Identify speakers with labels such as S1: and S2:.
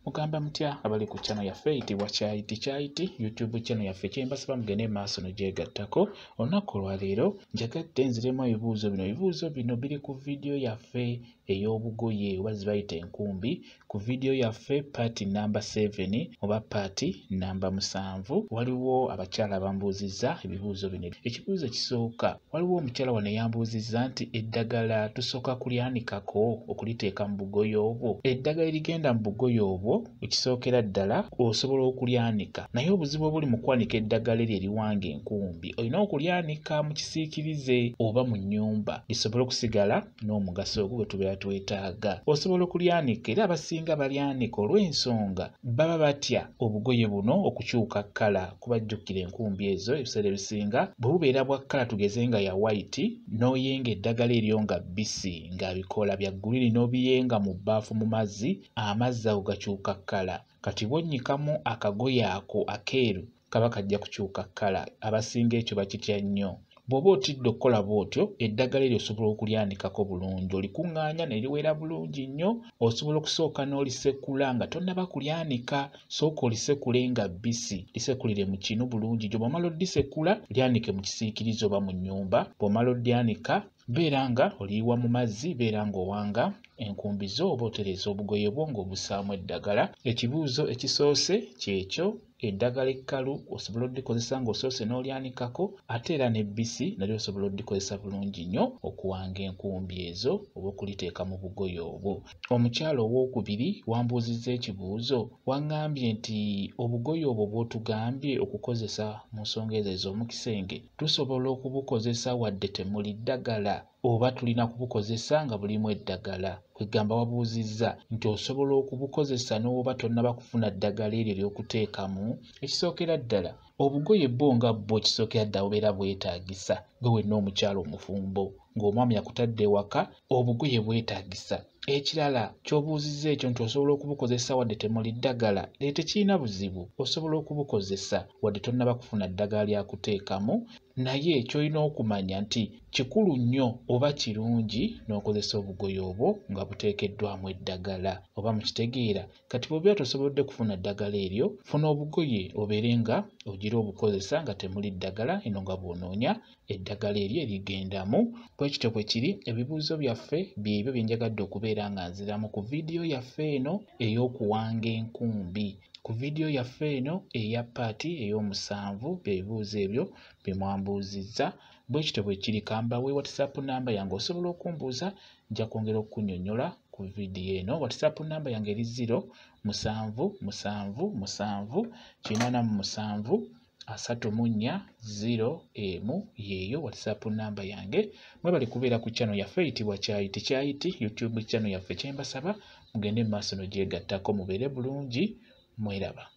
S1: mugamba mutya abali ku channel yaffe eyitibwa Kyayiti YouTube channel yaffe kyembasaba mugende maaso n'ogyegattako. Olunaku olwaleero njagadde nziremu ebibuuzo bino biri ku video yaffe ey'obugoye oba zibayita enkumbi, ku video yaffe part number 7 oba part number 7. Waliwo abakyala bambuuzizza ebibuuzo bino. Ekibuuzo ekisooka, waliwo omukyala wano yambuuzizza nti eddagala tusooka kulyanikako okuliteeka mu bugoye obwo. Eddagala erigenda mu bugoye obwo ekisookera ddala osobola okulyanika, naye obuzibu obuli mu kwanika eddagala eryo Eliwanga Enkumbi olina okulyanika mu kisiikirize oba mu nnyumba lisobole okusigala n'omugaso ogwo gwe tubeera twetaaga. Osobola okulyanika era abasinga balyanika olw'ensonga baba batya obugoye buno okukyuka kkala. Kubajjukira enkumbi ezo ebiseera ebisinga bwe bubeera bwa kkala tugeze nga ya white n'oyenga eddagala eryo nga bbisi nga bikola bya guliri n'obiyenga mu bbaafu mu mazzi, amazzi ago gakyuka kkala. Kati bwonnyikamu akagoye ako akeeru kaba kajja kukyuka kkala. Abasinga ekyo bakitya nnyo. Bw'oba otidde okukola bw'otyo eddagala eryo osobola okulyanikako bulungi, olikuŋŋaanya ne liwera bulungi nnyo. Osobola okusooka n'olisekula nga tonnaba kulyanika, sooka olisekule nga bbisi, lisekulire mu kinu bulungi gyo. Bw'omala oddisekula lyanike mu kisiikirize oba mu nnyumba. Bw'omala oddyanika beera nga oliyiwa mu mazzi, beera ng'owanga enkumbi zo oba otereeza obugoye bwo ng'obusaamu eddagala. Ekibuuzo ekisoose kyekyo. Eddagala ekkalu osobola oddikozesa ng'osoose n'olyanikako, ate era n'ebbisi nalyo osobola oddikozesa bulungi nnyo okuwanga enkumbi ezo oba okuliteeka mu bugoye obwo. Omukyala owookubiri wambuuzizza ekibuuzo, waŋŋambye nti obugoye obwo bw'otugambye okukozesa mu nsonga ezo ez'omukisenge tusobola okubukozesa wadde temuli ddagala oba tulina kubukozesa nga bulimu eddagala? Kwegamba wabuuzizza nti osobola okubukozesa n'oba tonnaba kufuna ddagala eryo ery'okuteekamu. Ekisookera ddala obugoye bwo nga bwo ekisookera ddala bubeera bwetaagisa. Gwe wenna omukyala omufumbo ng'omwami yakutadde ewaka, obugoye bwetaagisa. Ekirala ky'obuuzizza ekyo nti osobola okubukozesa wadde temuli ddagala, tekirina buzibu. Osobola okubukozesa wadde tonnaba kufuna ddagala lyakuteekamu, naye ky'olina okumanya nti kikulu nnyo oba kirungi n'okozesa obugoye obwo nga buteekeddwamu eddagala. Oba mukitegeera? Kati bw'obeera tosobodde kufuna ddagala eryo, funa obugoye obeere nga ogira obukozesa nga temuli ddagala, eno nga bw'onoonya eddagala eryo erigendamu. Bwe kityo bwe kiri. Ebibuuzo byaffe byebyo bye njagadde okubeera nga nziramu ku vidiyo yaffe eno ey'okuwanga enkumbi. Ku vidiyo yaffe eno eya paati ey'omusanvu ebibuuzo ebyo bye mwambuuzizza. Bwe kityo bwe kiri. Kambawe WhatsApp namba yange osobola okumbuuza, nja kwongera okukunnyonnyola ku vidiyo eno. WhatsApp namba yange eri 0777873401 yeeyo WhatsApp namba yange. Mwebali kubeera ku channel yaffe eyitibwa Kyayiti YouTube channel yaffe. Kyembasaba mugende mu maaso n'ogyegattako, mubeere bulungi, mweraba.